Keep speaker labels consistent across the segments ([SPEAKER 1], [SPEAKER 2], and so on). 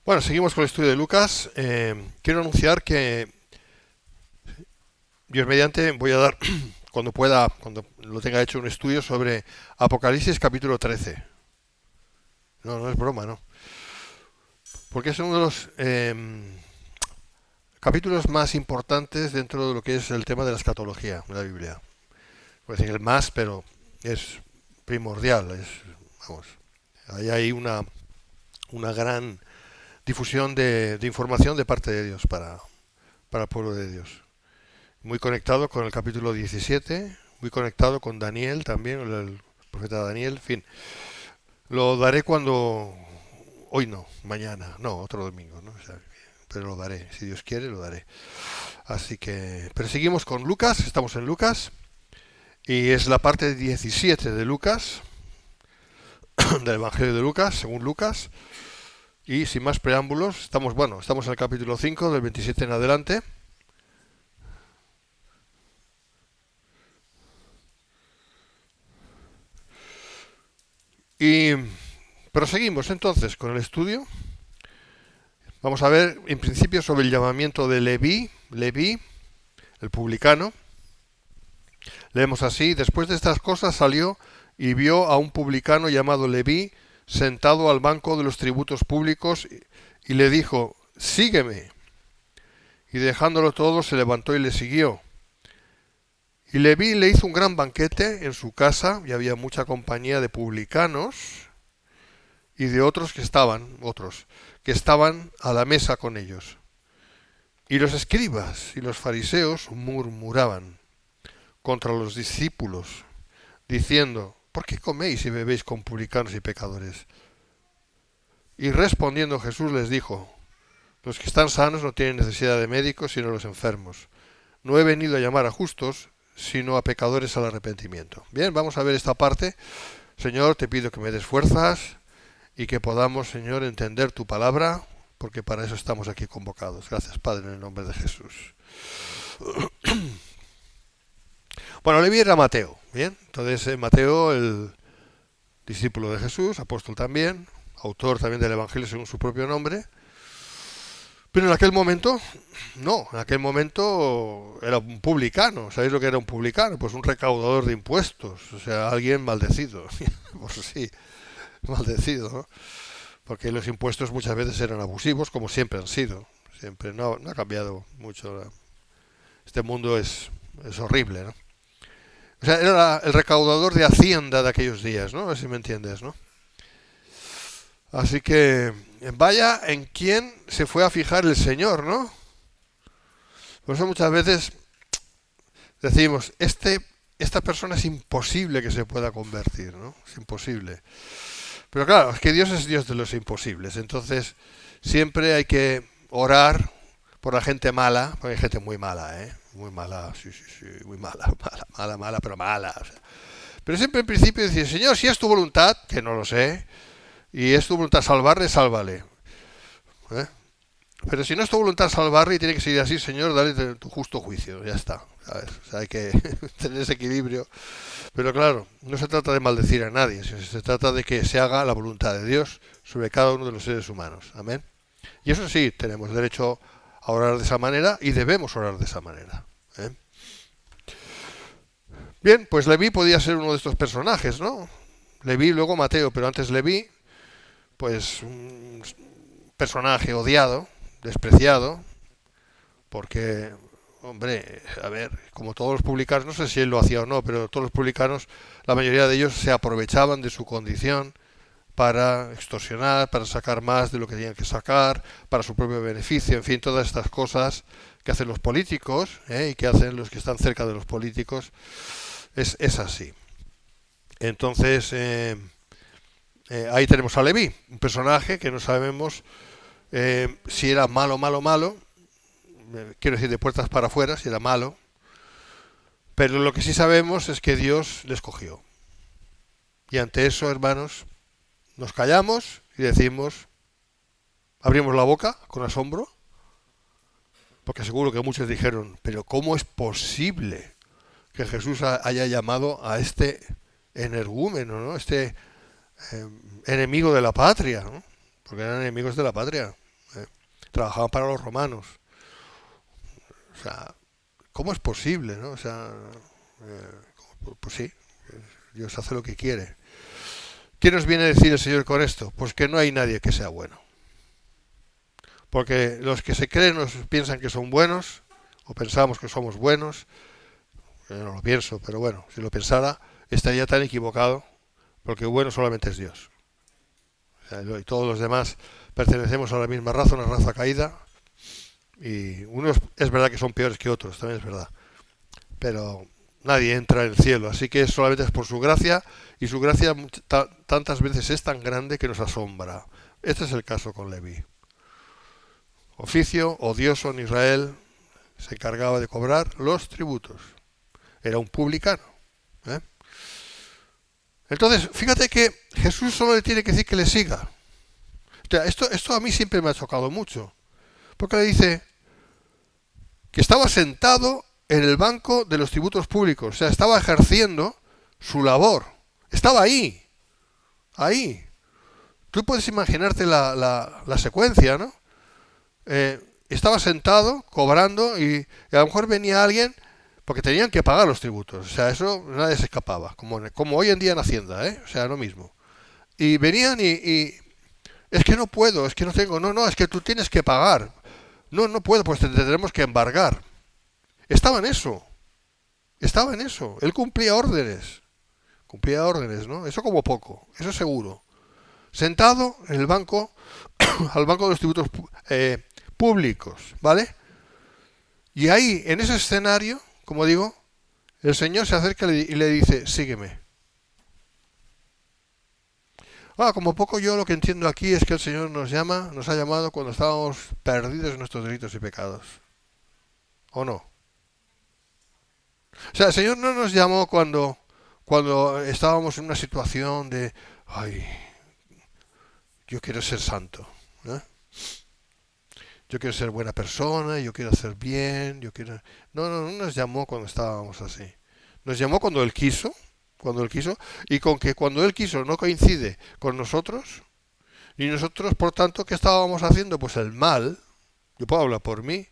[SPEAKER 1] Bueno, seguimos con el estudio de Lucas. Quiero anunciar que Dios mediante voy a dar, cuando pueda, cuando lo tenga hecho, un estudio sobre Apocalipsis capítulo 13. No, no es broma, ¿no? Porque es uno de los capítulos más importantes dentro de lo que es el tema de la escatología de la Biblia. Puede decir el más, pero es primordial. Vamos, ahí hay una gran difusión de información de parte de Dios para el pueblo de Dios. Muy conectado con el capítulo 17, muy conectado con Daniel también, el profeta Daniel, en fin. Lo daré cuando... Hoy no, mañana, no, otro domingo, ¿no? O sea, pero lo daré, si Dios quiere, lo daré. Así que... Pero seguimos con Lucas, estamos en Lucas, y es la parte 17 de Lucas, del Evangelio de Lucas, según Lucas, y sin más preámbulos, estamos en el capítulo 5, del 27 en adelante. Y proseguimos entonces con el estudio. Vamos a ver en principio sobre el llamamiento de Leví, el publicano. Leemos así: después de estas cosas salió y vio a un publicano llamado Leví sentado al banco de los tributos públicos y le dijo: sígueme. Y dejándolo todo se levantó y le siguió. Y Leví le hizo un gran banquete en su casa, y había mucha compañía de publicanos y de otros que estaban a la mesa con ellos. Y los escribas y los fariseos murmuraban contra los discípulos, diciendo: ¿por qué coméis y bebéis con publicanos y pecadores? Y respondiendo Jesús les dijo: los que están sanos no tienen necesidad de médicos, sino los enfermos. No he venido a llamar a justos, sino a pecadores al arrepentimiento. Bien, vamos a ver esta parte. Señor, te pido que me des fuerzas y que podamos, Señor, entender tu palabra, porque para eso estamos aquí convocados. Gracias, Padre, en el nombre de Jesús. Bueno, Leví era Mateo, ¿bien? Entonces, Mateo, el discípulo de Jesús, apóstol también, autor también del Evangelio según su propio nombre. Pero en aquel momento, no, en aquel momento era un publicano. ¿Sabéis lo que era un publicano? Pues un recaudador de impuestos, o sea, alguien maldecido, por sí, maldecido, ¿no? Porque los impuestos muchas veces eran abusivos, como siempre han sido. Siempre, no ha cambiado mucho. Este mundo es horrible, ¿no? O sea, era el recaudador de Hacienda de aquellos días, ¿no? A ver si me entiendes, ¿no? Así que vaya en quién se fue a fijar el Señor, ¿no? Por eso muchas veces decimos: esta persona es imposible que se pueda convertir, ¿no? Es imposible. Pero claro, es que Dios es Dios de los imposibles. Entonces, siempre hay que orar por la gente mala, porque hay gente muy mala, ¿eh? Muy mala, sí, sí, sí, muy mala, mala, pero mala. O sea. Pero siempre en principio decir: Señor, si es tu voluntad, que no lo sé, y es tu voluntad salvarle, sálvale. ¿Eh? Pero si no es tu voluntad salvarle y tiene que seguir así, Señor, dale tu justo juicio, ya está. ¿Sabes? O sea, hay que tener ese equilibrio. Pero claro, no se trata de maldecir a nadie, sino se trata de que se haga la voluntad de Dios sobre cada uno de los seres humanos. Amén. Y eso sí, tenemos derecho a orar de esa manera y debemos orar de esa manera. ¿Eh? Bien, pues Leví podía ser uno de estos personajes, ¿no? Leví, luego Mateo, pero antes Leví, pues un personaje odiado, despreciado, porque, hombre, a ver, como todos los publicanos, no sé si él lo hacía o no, pero todos los publicanos, la mayoría de ellos se aprovechaban de su condición para extorsionar, para sacar más de lo que tenían que sacar, para su propio beneficio, en fin, todas estas cosas que hacen los políticos, y que hacen los que están cerca de los políticos, es así. Entonces, ahí tenemos a Leví, un personaje que no sabemos si era malo, malo, malo, quiero decir, de puertas para afuera, si era malo, pero lo que sí sabemos es que Dios le escogió. Y ante eso, hermanos, nos callamos y decimos, abrimos la boca con asombro, porque seguro que muchos dijeron: pero ¿cómo es posible que Jesús haya llamado a este energúmeno, ¿no? Este enemigo de la patria, ¿no? Porque eran enemigos de la patria. trabajaban para los romanos. O sea, ¿cómo es posible, no? O sea, pues sí, Dios hace lo que quiere. ¿Qué nos viene a decir el Señor con esto? Pues que no hay nadie que sea bueno. Porque los que se creen o piensan que son buenos, o pensamos que somos buenos, yo no lo pienso, pero bueno, si lo pensara, estaría tan equivocado, porque bueno solamente es Dios. O sea, y todos los demás pertenecemos a la misma raza, una raza caída, y unos es verdad que son peores que otros, también es verdad. Pero nadie entra en el cielo, así que solamente es por su gracia, y su gracia tantas veces es tan grande que nos asombra. Este es el caso con Leví. Oficio odioso en Israel, se encargaba de cobrar los tributos. Era un publicano. ¿eh? Entonces, fíjate que Jesús solo le tiene que decir que le siga. O sea, esto a mí siempre me ha chocado mucho. Porque le dice que estaba sentado en el banco de los tributos públicos. O sea, estaba ejerciendo su labor. Estaba ahí. Ahí. Tú puedes imaginarte la secuencia, ¿no? Estaba sentado, cobrando, y a lo mejor venía alguien, porque tenían que pagar los tributos. O sea, eso nadie se escapaba. Como hoy en día en Hacienda, ¿eh? O sea, lo mismo. Y venían y es que no puedo, es que no tengo, no, es que tú tienes que pagar. No puedo, pues te tendremos que embargar. Estaba en eso. Estaba en eso. Él cumplía órdenes. Cumplía órdenes, ¿no? Eso como poco, eso seguro. Sentado en el banco, al banco de los tributos públicos, ¿vale? Y ahí, en ese escenario, como digo, el Señor se acerca y le dice, sígueme. Como poco yo lo que entiendo aquí es que el Señor nos ha llamado cuando estábamos perdidos en nuestros delitos y pecados. ¿O no? O sea, el Señor no nos llamó cuando estábamos en una situación de, ay, yo quiero ser santo, ¿eh? Yo quiero ser buena persona, yo quiero hacer bien, yo quiero... No nos llamó cuando estábamos así. Nos llamó cuando Él quiso, y con que cuando Él quiso no coincide con nosotros, y nosotros, por tanto, ¿qué estábamos haciendo? Pues el mal. Yo puedo hablar por mí.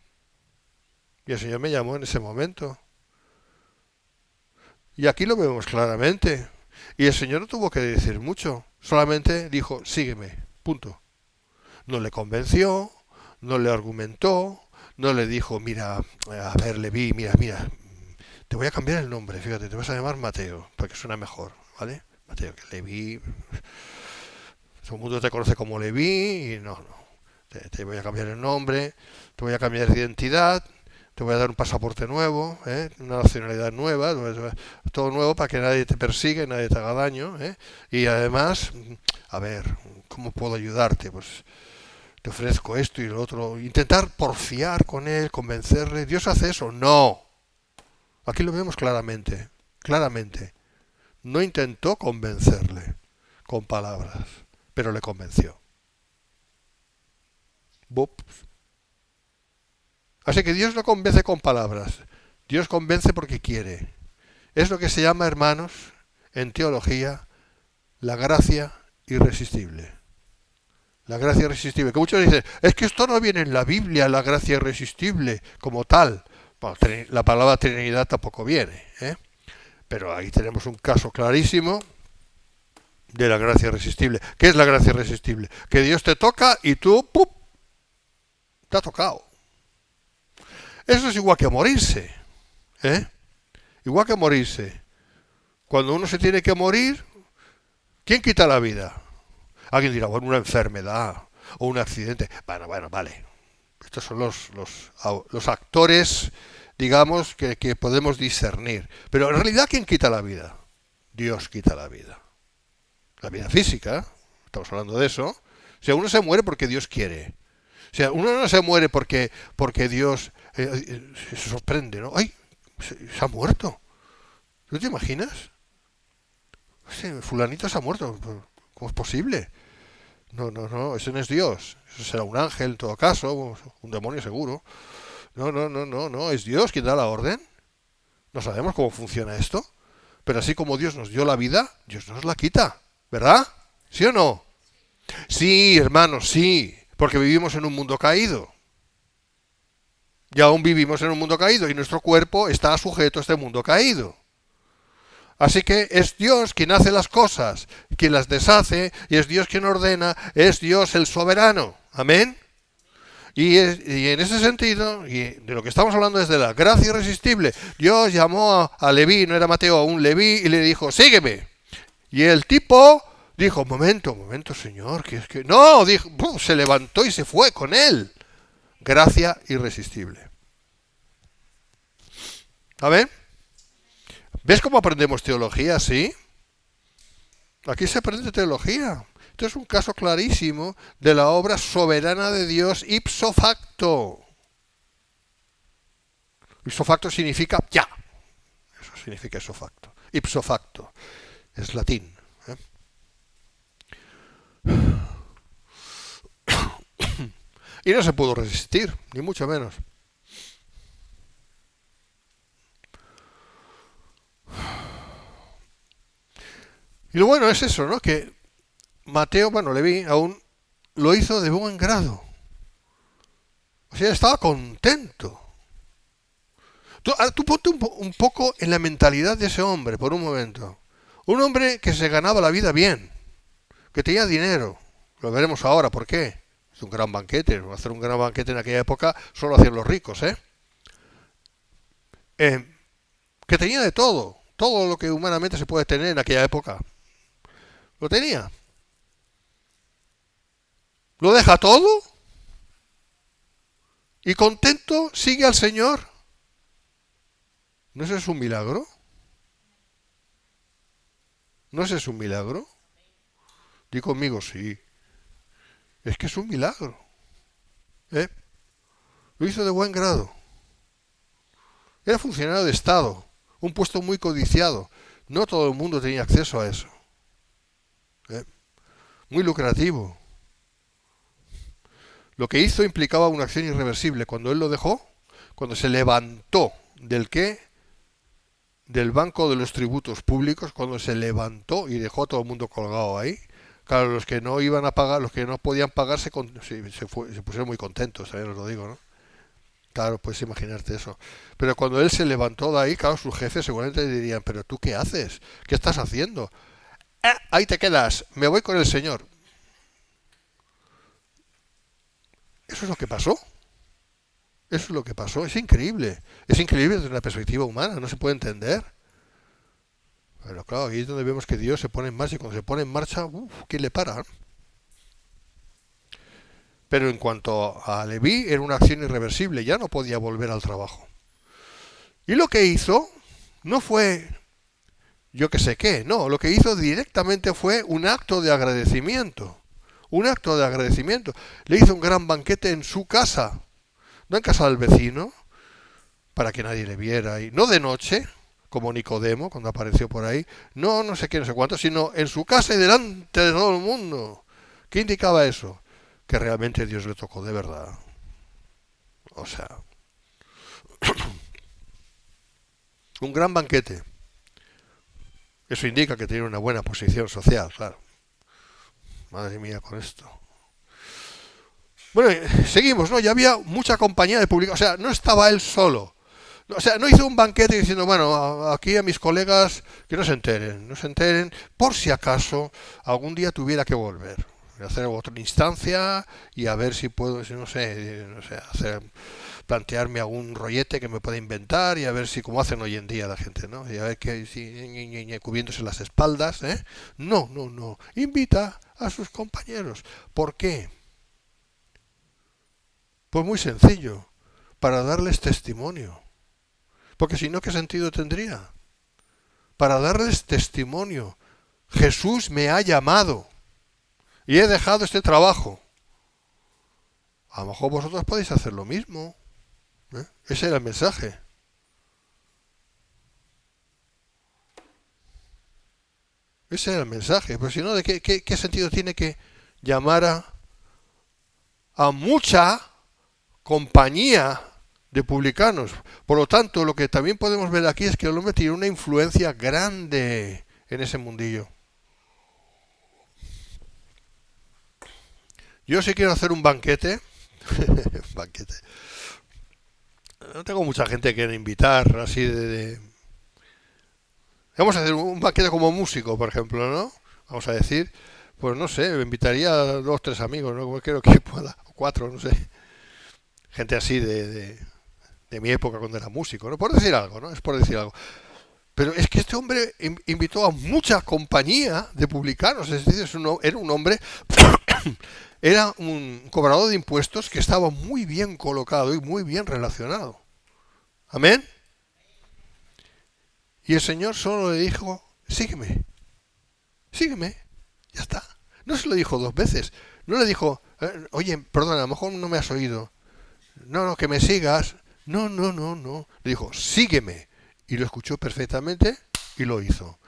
[SPEAKER 1] Y el Señor me llamó en ese momento. Y aquí lo vemos claramente. Y el Señor no tuvo que decir mucho. Solamente dijo, sígueme. Punto. No le convenció, no le argumentó, no le dijo, mira, a ver, Leví, mira, te voy a cambiar el nombre, fíjate, te vas a llamar Mateo, porque suena mejor, ¿vale? Mateo, que Leví, todo el mundo te conoce como Leví, y no, te voy a cambiar el nombre, te voy a cambiar de identidad, te voy a dar un pasaporte nuevo, una nacionalidad nueva, todo nuevo para que nadie te persiga y nadie te haga daño, y además, a ver, ¿cómo puedo ayudarte? Pues te ofrezco esto y lo otro. Intentar porfiar con él, convencerle. ¿Dios hace eso? No. Aquí lo vemos claramente. Claramente. No intentó convencerle con palabras, pero le convenció. Bups. Así que Dios no convence con palabras. Dios convence porque quiere. Es lo que se llama, hermanos, en teología, la gracia irresistible. La gracia irresistible. Que muchos dicen, es que esto no viene en la Biblia, la gracia irresistible, como tal. Bueno, la palabra Trinidad tampoco viene, pero ahí tenemos un caso clarísimo de la gracia irresistible. ¿Qué es la gracia irresistible? Que Dios te toca y tú, ¡pup!, te ha tocado. Eso es igual que morirse, igual que morirse. Cuando uno se tiene que morir, ¿quién quita la vida? Alguien dirá, bueno, una enfermedad o un accidente. Bueno, vale. Estos son los actores, digamos, que podemos discernir. Pero en realidad, ¿quién quita la vida? Dios quita la vida. La vida física, estamos hablando de eso. O sea, uno se muere porque Dios quiere. O sea, uno no se muere porque Dios se sorprende, ¿no? ¡Ay! Se ha muerto. ¿No te imaginas? Sí, fulanito se ha muerto. ¿Cómo es posible? No, eso no es Dios. Eso será un ángel en todo caso, un demonio seguro. No, es Dios quien da la orden. No sabemos cómo funciona esto. Pero así como Dios nos dio la vida, Dios nos la quita. ¿Verdad? ¿Sí o no? Sí, hermanos, sí. porque vivimos en un mundo caído. Y aún vivimos en un mundo caído y nuestro cuerpo está sujeto a este mundo caído. Así que es Dios quien hace las cosas, quien las deshace, y es Dios quien ordena, es Dios el soberano. Amén. Y en ese sentido, y de lo que estamos hablando es de la gracia irresistible. Dios llamó a Leví, no era Mateo, a un Leví, y le dijo, sígueme. Y el tipo dijo, momento, señor, que es que... No, dijo, se levantó y se fue con él. Gracia irresistible. ¿Amén? ¿Ves cómo aprendemos teología, sí? Aquí se aprende teología. Esto es un caso clarísimo de la obra soberana de Dios ipso facto. Ipso facto significa ya. Eso significa ipso facto. Ipso facto. Es latín. Y no se pudo resistir, ni mucho menos. Y lo bueno es eso, ¿no? Que Mateo, bueno, Leví, aún lo hizo de buen grado. O sea, estaba contento. Tú ponte un poco en la mentalidad de ese hombre, por un momento. Un hombre que se ganaba la vida bien, que tenía dinero. Lo veremos ahora, ¿por qué? Es un gran banquete. Hacer un gran banquete en aquella época solo hacían los ricos, ¿eh? Que tenía de todo. Todo lo que humanamente se puede tener en aquella época. Lo tenía. Lo deja todo y contento sigue al Señor. ¿No es un milagro? ¿No es un milagro? Di conmigo, sí. Es que es un milagro. ¿Eh? Lo hizo de buen grado. Era funcionario de Estado, un puesto muy codiciado. No todo el mundo tenía acceso a eso. Muy lucrativo. Lo que hizo implicaba una acción irreversible. Cuando él lo dejó, cuando se levantó del banco de los tributos públicos, cuando se levantó y dejó a todo el mundo colgado ahí, claro, los que no iban a pagar, los que no podían pagar, se pusieron muy contentos, también os lo digo, ¿no? Claro, puedes imaginarte eso. Pero cuando él se levantó de ahí, claro, sus jefes seguramente dirían, pero ¿tú qué haces? ¿Qué estás haciendo? Ahí te quedas, me voy con el Señor. Eso es lo que pasó. Eso es lo que pasó. Es increíble. Es increíble desde una perspectiva humana, no se puede entender. Pero claro, ahí es donde vemos que Dios se pone en marcha y cuando se pone en marcha, ¿quién le para? Pero en cuanto a Leví, era una acción irreversible, ya no podía volver al trabajo. Y lo que hizo no fue yo que sé qué, no, lo que hizo directamente fue un acto de agradecimiento. Un acto de agradecimiento. Le hizo un gran banquete en su casa, no en casa del vecino, para que nadie le viera, y no de noche, como Nicodemo cuando apareció por ahí, no sé qué, no sé cuánto, sino en su casa y delante de todo el mundo. ¿Qué indicaba eso? Que realmente Dios le tocó de verdad. O sea, un gran banquete. Eso indica que tiene una buena posición social, claro. Madre mía con esto. Bueno, seguimos, ¿no? Ya había mucha compañía de público, o sea, no estaba él solo. O sea, no hizo un banquete diciendo, bueno, aquí a mis colegas que no se enteren, por si acaso algún día tuviera que volver. Hacer otra instancia y a ver si puedo, no sé, plantearme algún rollete que me pueda inventar y a ver si, como hacen hoy en día la gente, ¿no? Y a ver que si cubriéndose las espaldas, ¿eh? No. Invita a sus compañeros. ¿Por qué? Pues muy sencillo, para darles testimonio. Porque si no, ¿qué sentido tendría? Para darles testimonio. Jesús me ha llamado y he dejado este trabajo. A lo mejor vosotros podéis hacer lo mismo. Ese era el mensaje. Ese era el mensaje. Pero si no, ¿de qué sentido tiene que llamar a mucha compañía de publicanos? Por lo tanto, lo que también podemos ver aquí es que el hombre tiene una influencia grande en ese mundillo. Yo sí quiero hacer un banquete. Banquete. No tengo mucha gente que quiera invitar, así Vamos a hacer un banquete como músico, por ejemplo, ¿no? Vamos a decir, pues no sé, me invitaría a dos, tres amigos, ¿no? Creo que pueda, o cuatro, no sé. Gente así de mi época cuando era músico, ¿no? Por decir algo, ¿no? Es por decir algo. Pero es que este hombre invitó a mucha compañía de publicanos, es decir, era un hombre, era un cobrador de impuestos que estaba muy bien colocado y muy bien relacionado. Amén. Y el Señor solo le dijo, sígueme, sígueme, ya está. No se lo dijo dos veces, no le dijo, oye, perdona, a lo mejor no me has oído. No, no, que me sigas. No, no, no, no. Le dijo, sígueme. Y lo escuchó perfectamente y lo hizo.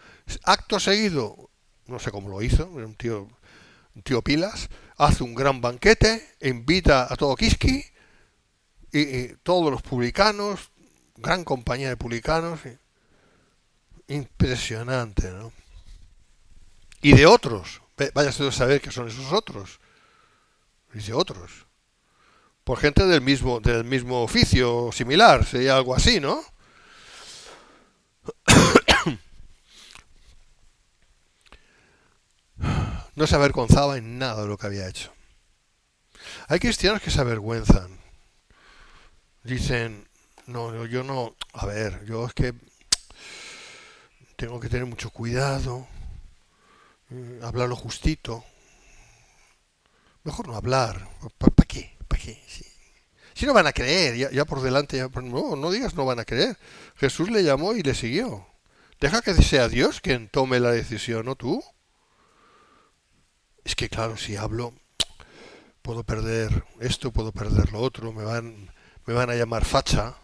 [SPEAKER 1] Acto seguido, no sé cómo lo hizo, era un tío pilas, hace un gran banquete, invita a todo Kiski y todos los publicanos, gran compañía de publicanos, impresionante, ¿no? Y de otros, váyase a saber que son esos otros, y de otros, por gente del mismo oficio similar, sería algo así, ¿no? No se avergonzaba en nada de lo que había hecho. Hay cristianos que se avergüenzan. Dicen, no, yo no, a ver, yo es que tengo que tener mucho cuidado, hablar lo justito. Mejor no hablar. ¿Para qué? ¿Para qué? Si no van a creer, ya por delante, no, no digas no van a creer. Jesús le llamó y le siguió. Deja que sea Dios quien tome la decisión, no tú. Es que claro, si hablo, puedo perder esto, puedo perder lo otro, me van a llamar facha.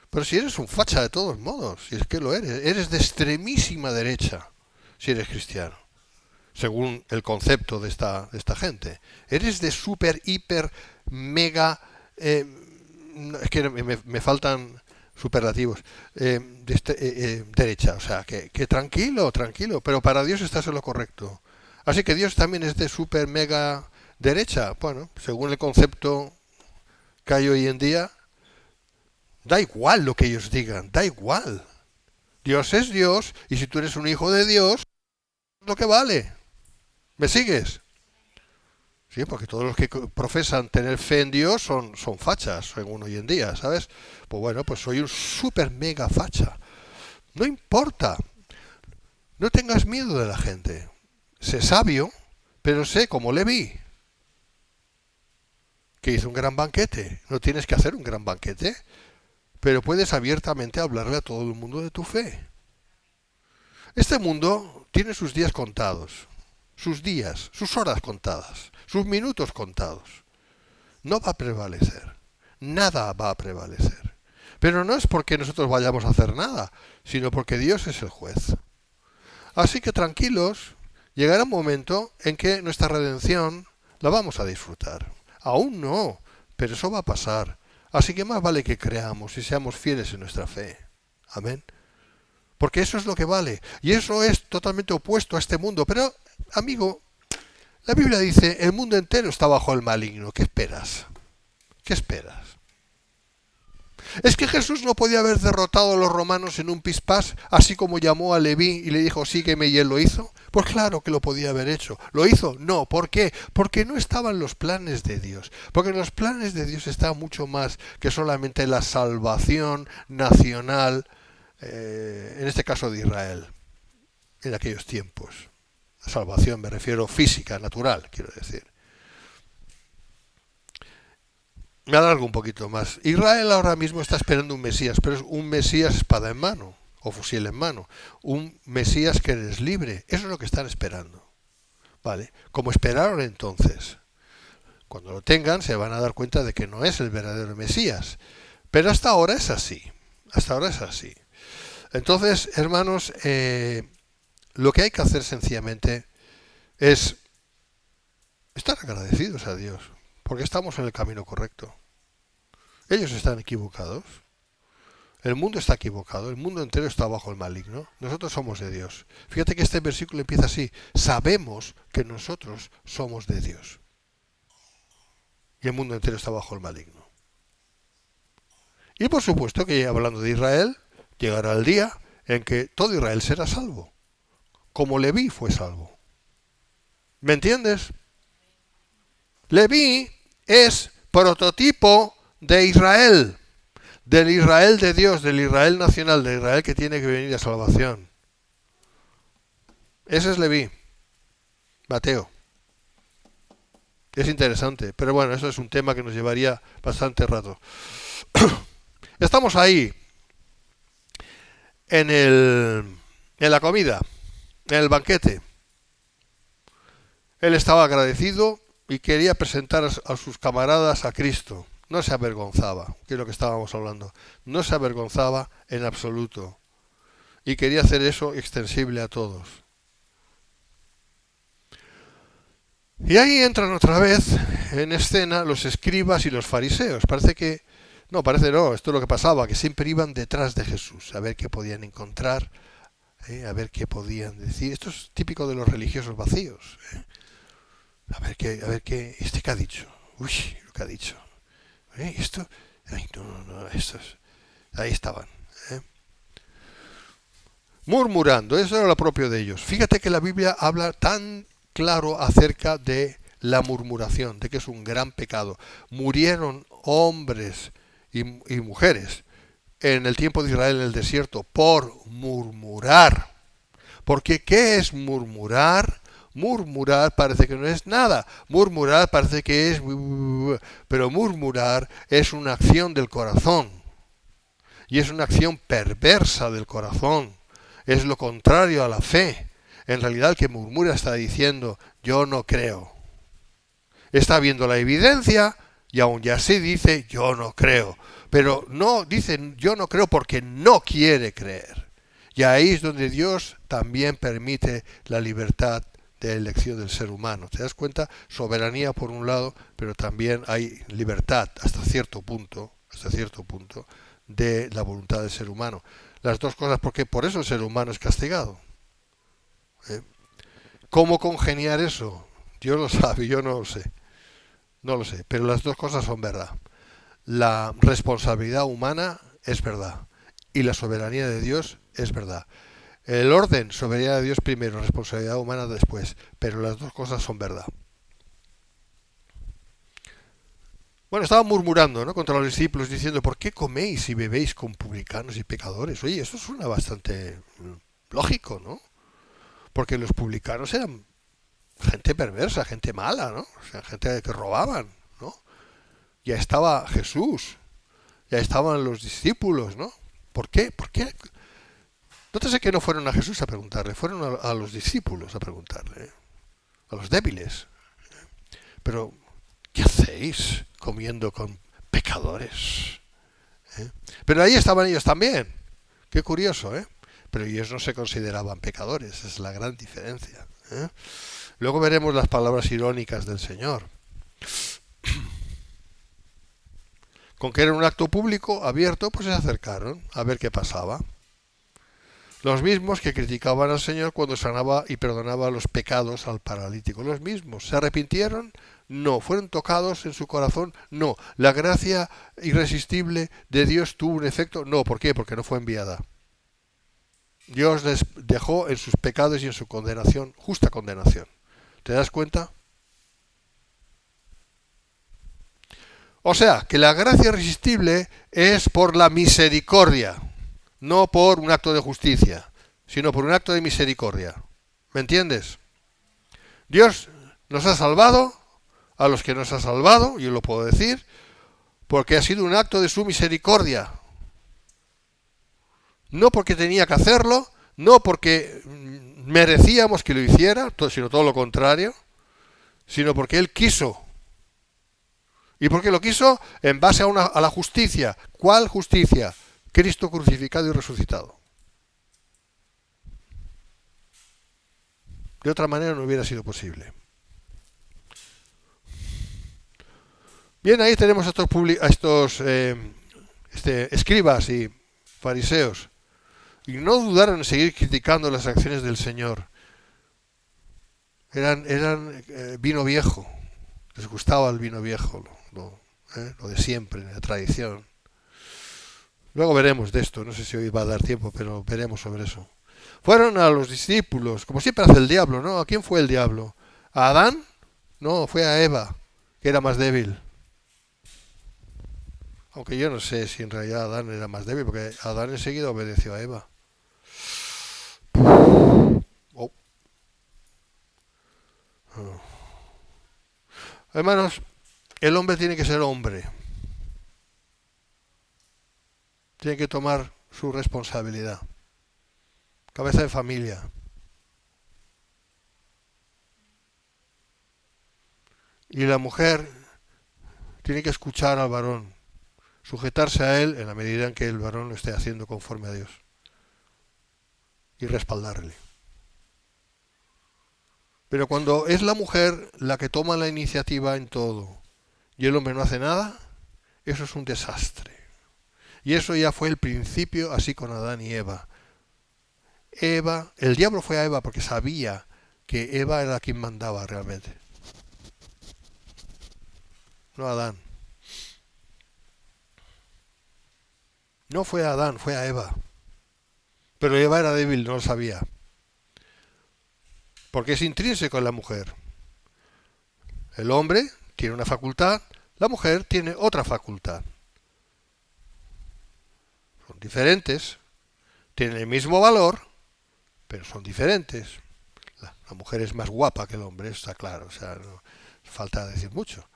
[SPEAKER 1] Pero si eres un facha de todos modos, si es que lo eres de extremísima derecha, si eres cristiano, según el concepto de esta gente. Eres de super, hiper, mega, es que me faltan superlativos, derecha, o sea, que tranquilo, tranquilo, pero para Dios estás en lo correcto. Así que Dios también es de super, mega, derecha. Bueno, según el concepto que hay hoy en día, da igual lo que ellos digan, da igual. Dios es Dios y si tú eres un hijo de Dios, es lo que vale. ¿Me sigues? Sí, porque todos los que profesan tener fe en Dios son fachas, según hoy en día, ¿sabes? Pues bueno, pues soy un super mega facha. No importa, no tengas miedo de la gente. Sé sabio, pero sé como Leví, que hizo un gran banquete. No tienes que hacer un gran banquete, pero puedes abiertamente hablarle a todo el mundo de tu fe. Este mundo tiene sus días contados, sus días, sus horas contadas, sus minutos contados. No va a prevalecer. Nada va a prevalecer. Pero no es porque nosotros vayamos a hacer nada, sino porque Dios es el juez. Así que tranquilos, llegará un momento en que nuestra redención la vamos a disfrutar. Aún no, pero eso va a pasar. Así que más vale que creamos y seamos fieles en nuestra fe. Amén. Porque eso es lo que vale. Y eso es totalmente opuesto a este mundo. Pero, amigo, la Biblia dice, el mundo entero está bajo el maligno. ¿Qué esperas? ¿Qué esperas? ¿Es que Jesús no podía haber derrotado a los romanos en un pispás, así como llamó a Leví y le dijo, sígueme, y él lo hizo? Pues claro que lo podía haber hecho. ¿Lo hizo? No. ¿Por qué? Porque no estaban los planes de Dios. Porque en los planes de Dios está mucho más que solamente la salvación nacional, en este caso de Israel, en aquellos tiempos. La salvación me refiero física, natural, quiero decir. Me alargo un poquito más. Israel ahora mismo está esperando un Mesías, pero es un Mesías espada en mano o fusil en mano. Un Mesías que les libre. Eso es lo que están esperando. ¿Vale? Como esperaron entonces. Cuando lo tengan se van a dar cuenta de que no es el verdadero Mesías. Pero hasta ahora es así. Hasta ahora es así. Entonces, hermanos, lo que hay que hacer sencillamente es estar agradecidos a Dios, porque estamos en el camino correcto. Ellos están equivocados. El mundo está equivocado, el mundo entero está bajo el maligno. Nosotros somos de Dios. Fíjate que este versículo empieza así. Sabemos que nosotros somos de Dios. y el mundo entero está bajo el maligno. Y por supuesto que, hablando de Israel, llegará el día en que todo Israel será salvo, como Leví fue salvo. ¿Me entiendes? Leví es prototipo de Israel, del Israel de Dios, del Israel nacional, del Israel que tiene que venir a salvación. Ese es Leví, Mateo. Es interesante, pero bueno, eso es un tema que nos llevaría bastante rato. Estamos ahí, en la comida, en el banquete. Él estaba agradecido y quería presentar a sus camaradas a Cristo. No se avergonzaba, que es lo que estábamos hablando. No se avergonzaba en absoluto. Y quería hacer eso extensible a todos. Y ahí entran otra vez en escena los escribas y los fariseos. Parece no, esto es lo que pasaba, que siempre iban detrás de Jesús, a ver qué podían encontrar, a ver qué podían decir. Esto es típico de los religiosos vacíos. A ver qué, ¿este qué ha dicho? Uy, lo que ha dicho. Esto, ay, no, estos, ahí estaban. Murmurando, eso era lo propio de ellos. Fíjate que la Biblia habla tan claro acerca de la murmuración, de que es un gran pecado. Murieron hombres y mujeres en el tiempo de Israel en el desierto por murmurar. Porque ¿qué es murmurar? Murmurar parece que no es nada. Murmurar parece que es... Pero murmurar es una acción del corazón. Y es una acción perversa del corazón. Es lo contrario a la fe. En realidad el que murmura está diciendo, yo no creo. Está viendo la evidencia y aún ya así dice, yo no creo. Pero no dice, yo no creo porque no quiere creer. Y ahí es donde Dios también permite la libertad de elección del ser humano. ¿Te das cuenta? Soberanía por un lado, pero también hay libertad hasta cierto punto, de la voluntad del ser humano. Las dos cosas, porque por eso el ser humano es castigado. ¿Cómo congeniar eso? Dios lo sabe, yo no lo sé. No lo sé, pero las dos cosas son verdad. La responsabilidad humana es verdad y la soberanía de Dios es verdad. El orden, soberanía de Dios primero, responsabilidad humana después, pero las dos cosas son verdad. Bueno, estaban murmurando, ¿no?, contra los discípulos diciendo, ¿por qué coméis y bebéis con publicanos y pecadores? Oye, eso suena bastante lógico, ¿no? Porque los publicanos eran gente perversa, gente mala, ¿no? O sea, gente que robaban, ¿no? Ya estaba Jesús, ya estaban los discípulos, ¿no? ¿Por qué? ¿Por qué? Nótese que no fueron a Jesús a preguntarle, fueron a los discípulos a preguntarle, a los débiles. Pero, ¿qué hacéis comiendo con pecadores? Pero ahí estaban ellos también. Qué curioso, ¿eh? Pero ellos no se consideraban pecadores, esa es la gran diferencia. Luego veremos las palabras irónicas del Señor. Con que era un acto público, abierto, pues se acercaron a ver qué pasaba. Los mismos que criticaban al Señor cuando sanaba y perdonaba los pecados al paralítico. Los mismos. ¿Se arrepintieron? No. ¿Fueron tocados en su corazón? No. ¿La gracia irresistible de Dios tuvo un efecto? No. ¿Por qué? Porque no fue enviada. Dios les dejó en sus pecados y en su condenación, justa condenación. ¿Te das cuenta? O sea, que la gracia irresistible es por la misericordia. No por un acto de justicia, sino por un acto de misericordia. ¿Me entiendes? Dios nos ha salvado, a los que nos ha salvado, yo lo puedo decir, porque ha sido un acto de su misericordia. No porque tenía que hacerlo, no porque merecíamos que lo hiciera, sino todo lo contrario, sino porque Él quiso. ¿Y por qué lo quiso? En base a la justicia. ¿Cuál justicia? Cristo crucificado y resucitado. De otra manera no hubiera sido posible. Bien, ahí tenemos a estos escribas y fariseos. Y no dudaron en seguir criticando las acciones del Señor. Eran vino viejo. Les gustaba el vino viejo. lo de siempre, la tradición. Luego veremos de esto, no sé si hoy va a dar tiempo, pero veremos sobre eso. Fueron a los discípulos, como siempre hace el diablo, ¿no? ¿A quién fue el diablo? ¿A Adán? No, fue a Eva, que era más débil. Aunque yo no sé si en realidad Adán era más débil, porque Adán enseguida obedeció a Eva. Oh. Hermanos, el hombre tiene que ser hombre. Tiene que tomar su responsabilidad. Cabeza de familia. Y la mujer tiene que escuchar al varón, sujetarse a él en la medida en que el varón lo esté haciendo conforme a Dios. Y respaldarle. Pero cuando es la mujer la que toma la iniciativa en todo y el hombre no hace nada, eso es un desastre. Y eso ya fue el principio así con Adán y Eva. El diablo fue a Eva porque sabía que Eva era quien mandaba realmente. No a Adán. No fue a Adán, fue a Eva. Pero Eva era débil, no lo sabía. Porque es intrínseco en la mujer. El hombre tiene una facultad, la mujer tiene otra facultad. Son diferentes, tienen el mismo valor, pero son diferentes. La mujer es más guapa que el hombre, está claro, o sea, no falta decir mucho.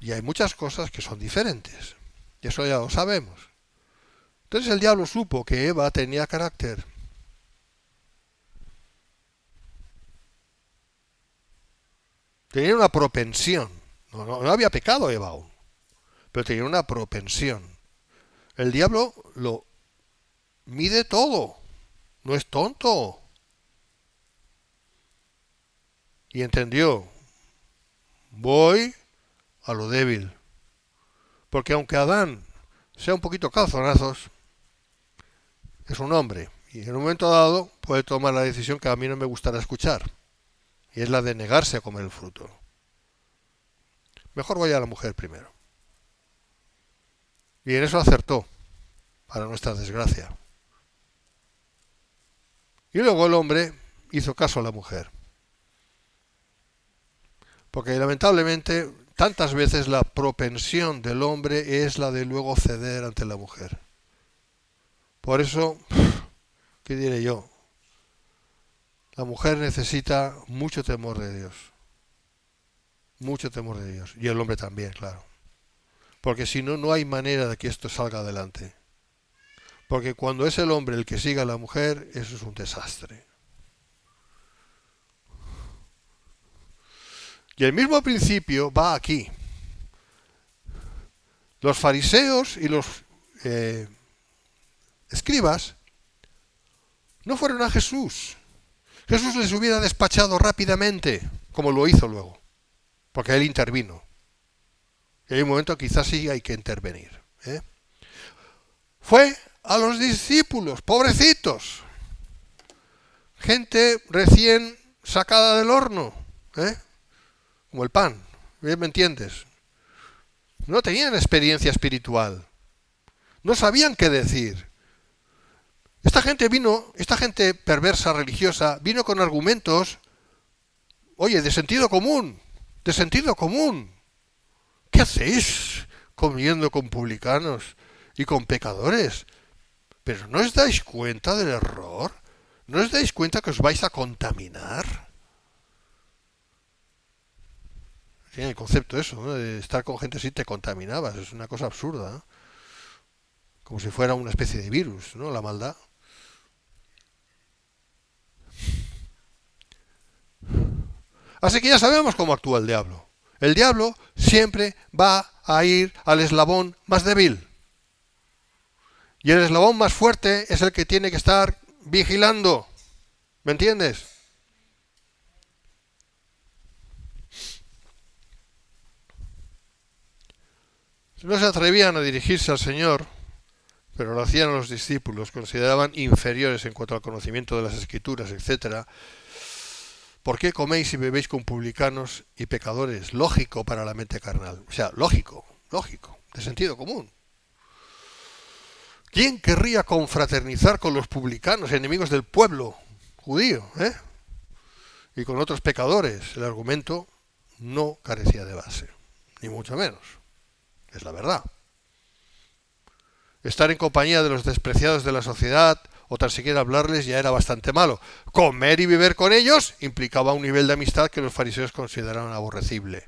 [SPEAKER 1] Y hay muchas cosas que son diferentes, y eso ya lo sabemos. Entonces el diablo supo que Eva tenía carácter. Tenía una propensión. No había pecado Eva aún, pero tenía una propensión. El diablo lo mide todo, no es tonto. Y entendió, voy a lo débil. Porque aunque Adán sea un poquito calzonazos, es un hombre. Y en un momento dado puede tomar la decisión que a mí no me gustará escuchar. Y es la de negarse a comer el fruto. Mejor voy a la mujer primero. Y en eso acertó, para nuestra desgracia. Y luego el hombre hizo caso a la mujer. Porque lamentablemente tantas veces la propensión del hombre es la de luego ceder ante la mujer. Por eso, ¿qué diré yo? La mujer necesita mucho temor de Dios. Mucho temor de Dios. Y el hombre también, claro. Porque si no, no hay manera de que esto salga adelante. Porque cuando es el hombre el que siga a la mujer, eso es un desastre. Y el mismo principio va aquí. Los fariseos y los escribas no fueron a Jesús. Jesús les hubiera despachado rápidamente, como lo hizo luego, porque él intervino. Y hay un momento que quizás sí hay que intervenir. Fue a los discípulos, pobrecitos, gente recién sacada del horno, como el pan, ¿me entiendes? No tenían experiencia espiritual, no sabían qué decir. Esta gente perversa, religiosa, vino con argumentos, oye, de sentido común. ¿Qué hacéis comiendo con publicanos y con pecadores? ¿Pero no os dais cuenta del error? ¿No os dais cuenta que os vais a contaminar? Tiene el concepto eso, ¿no? De estar con gente así te contaminabas, es una cosa absurda, ¿no? Como si fuera una especie de virus, ¿no? La maldad. Así que ya sabemos cómo actúa el diablo. El diablo siempre va a ir al eslabón más débil. Y el eslabón más fuerte es el que tiene que estar vigilando. ¿Me entiendes? No se atrevían a dirigirse al Señor, pero lo hacían los discípulos, consideraban inferiores en cuanto al conocimiento de las Escrituras, etc. ¿Por qué coméis y bebéis con publicanos y pecadores? Lógico para la mente carnal. O sea, lógico, de sentido común. ¿Quién querría confraternizar con los publicanos, enemigos del pueblo judío, y con otros pecadores? El argumento no carecía de base, ni mucho menos. Es la verdad. Estar en compañía de los despreciados de la sociedad o tan siquiera hablarles ya era bastante malo. Comer y beber con ellos implicaba un nivel de amistad que los fariseos consideraban aborrecible.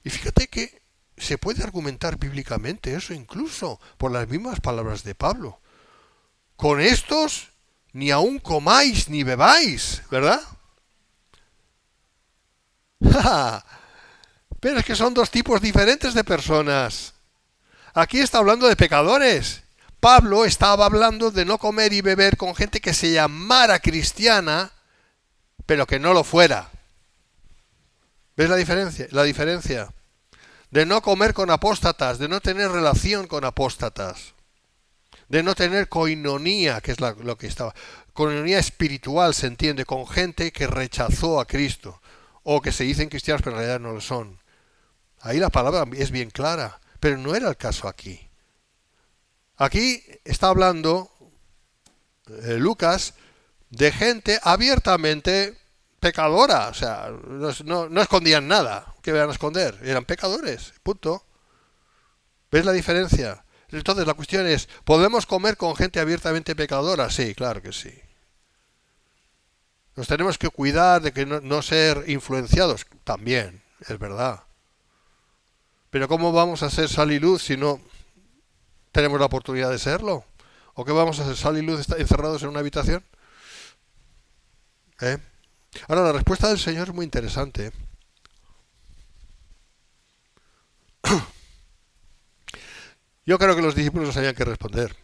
[SPEAKER 1] Y fíjate que se puede argumentar bíblicamente eso incluso por las mismas palabras de Pablo. Con estos ni aun comáis ni bebáis, ¿verdad? Pero es que son dos tipos diferentes de personas. Aquí está hablando de pecadores. Pablo estaba hablando de no comer y beber con gente que se llamara cristiana, pero que no lo fuera. ¿Ves la diferencia? La diferencia. De no comer con apóstatas, de no tener relación con apóstatas, de no tener coinonía, que es lo que estaba. Coinonía espiritual, se entiende, con gente que rechazó a Cristo, o que se dicen cristianos pero en realidad no lo son. Ahí la palabra es bien clara, pero no era el caso aquí. Aquí está hablando Lucas de gente abiertamente pecadora, o sea, no escondían nada. ¿Qué iban a esconder? Eran pecadores, punto. ¿Ves la diferencia? Entonces la cuestión es, ¿podemos comer con gente abiertamente pecadora? Sí, claro que sí. Nos tenemos que cuidar de que no ser influenciados, también, es verdad. Pero ¿cómo vamos a ser sal y luz si no tenemos la oportunidad de serlo? ¿O qué vamos a hacer, sal y luz encerrados en una habitación? Ahora, la respuesta del Señor es muy interesante. Yo creo que los discípulos no sabían qué responder,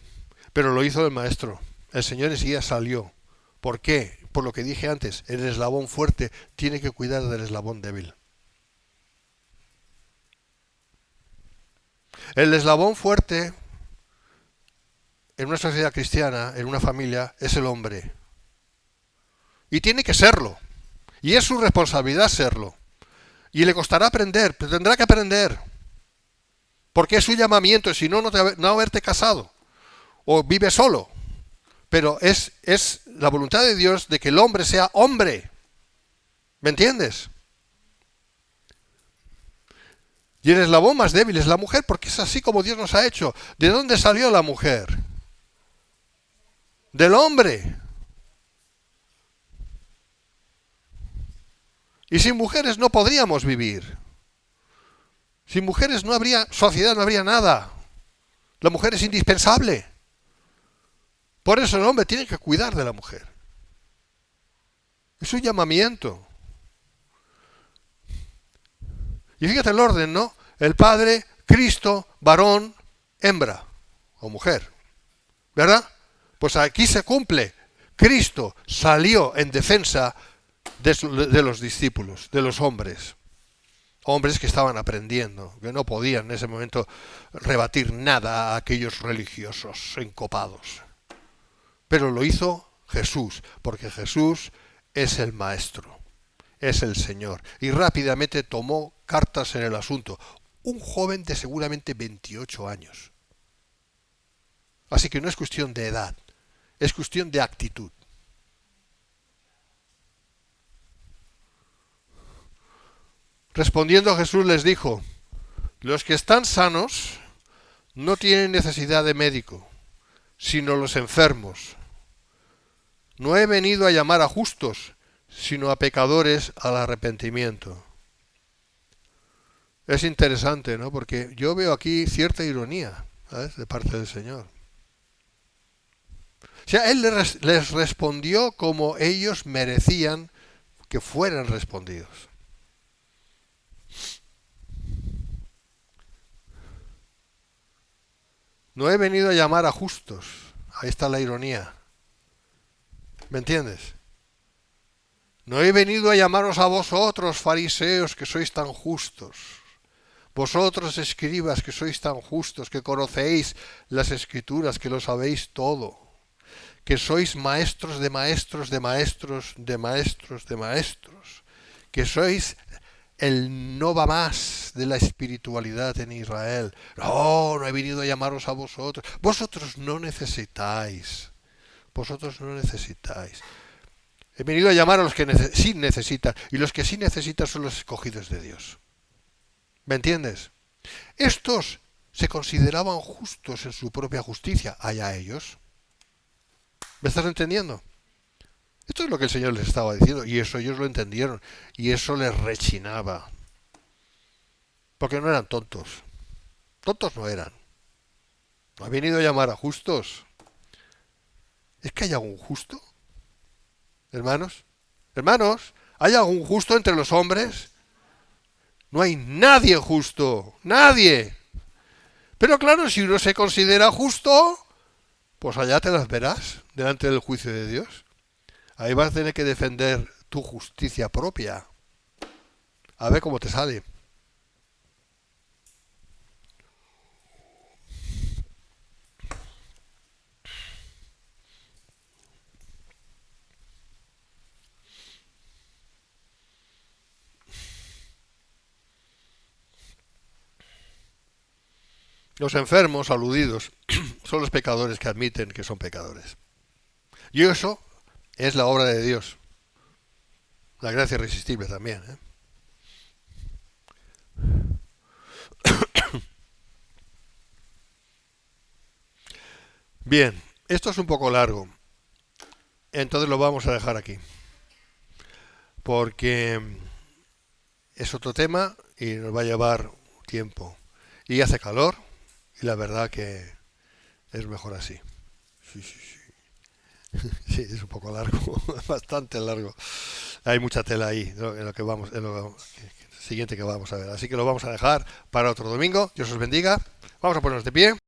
[SPEAKER 1] pero lo hizo el Maestro. El Señor enseguida salió. ¿Por qué? Por lo que dije antes, el eslabón fuerte tiene que cuidar del eslabón débil. El eslabón fuerte en una sociedad cristiana, en una familia, es el hombre. Y tiene que serlo. Y es su responsabilidad serlo. Y le costará aprender, pero tendrá que aprender. Porque es su llamamiento, si no, no haberte casado. O vive solo. Pero es la voluntad de Dios de que el hombre sea hombre. ¿Me entiendes? Y el eslabón más débil es la mujer, porque es así como Dios nos ha hecho. ¿De dónde salió la mujer? Del hombre. Y sin mujeres no podríamos vivir. Sin mujeres no habría sociedad, no habría nada. La mujer es indispensable. Por eso el hombre tiene que cuidar de la mujer. Es un llamamiento. Y fíjate el orden, ¿no? El Padre, Cristo, varón, hembra o mujer. ¿Verdad? Pues aquí se cumple. Cristo salió en defensa de los discípulos, de los hombres. Hombres que estaban aprendiendo, que no podían en ese momento rebatir nada a aquellos religiosos encopados. Pero lo hizo Jesús, porque Jesús es el Maestro, es el Señor. Y rápidamente tomó cartas en el asunto. Un joven de seguramente 28 años. Así que no es cuestión de edad, es cuestión de actitud. Respondiendo Jesús les dijo, los que están sanos no tienen necesidad de médico, sino los enfermos. No he venido a llamar a justos, sino a pecadores al arrepentimiento. Es interesante, ¿no? Porque yo veo aquí cierta ironía, ¿sabes?, de parte del Señor. O sea, Él les respondió como ellos merecían que fueran respondidos. No he venido a llamar a justos. Ahí está la ironía. ¿Me entiendes? No he venido a llamaros a vosotros, fariseos, que sois tan justos. Vosotros, escribas, que sois tan justos, que conocéis las Escrituras, que lo sabéis todo. que sois maestros de maestros de maestros de maestros de maestros, que sois el no va más de la espiritualidad en Israel. No, no he venido a llamaros a vosotros. Vosotros no necesitáis. Vosotros no necesitáis. He venido a llamar a los que sí necesitan. Y los que sí necesitan son los escogidos de Dios. ¿Me entiendes? Estos se consideraban justos en su propia justicia. Allá ellos. ¿Me estás entendiendo? Esto es lo que el Señor les estaba diciendo. Y eso ellos lo entendieron. Y eso les rechinaba. Porque no eran tontos. Tontos no eran. No ha venido a llamar a justos. ¿Es que hay algún justo? Hermanos. Hermanos, ¿hay algún justo entre los hombres? No hay nadie justo. Nadie. Pero claro, si uno se considera justo, pues allá te las verás delante del juicio de Dios. Ahí vas a tener que defender tu justicia propia. A ver cómo te sale. Los enfermos, aludidos, son los pecadores que admiten que son pecadores. Y eso es la obra de Dios. La gracia irresistible también. Bien, esto es un poco largo. Entonces lo vamos a dejar aquí. Porque es otro tema y nos va a llevar tiempo. Y hace calor y la verdad que es mejor así. Sí, sí, sí. Sí, es un poco largo, bastante largo. Hay mucha tela ahí, ¿no? En lo que vamos, en lo siguiente que vamos a ver. Así que lo vamos a dejar para otro domingo. Dios os bendiga. Vamos a ponernos de pie.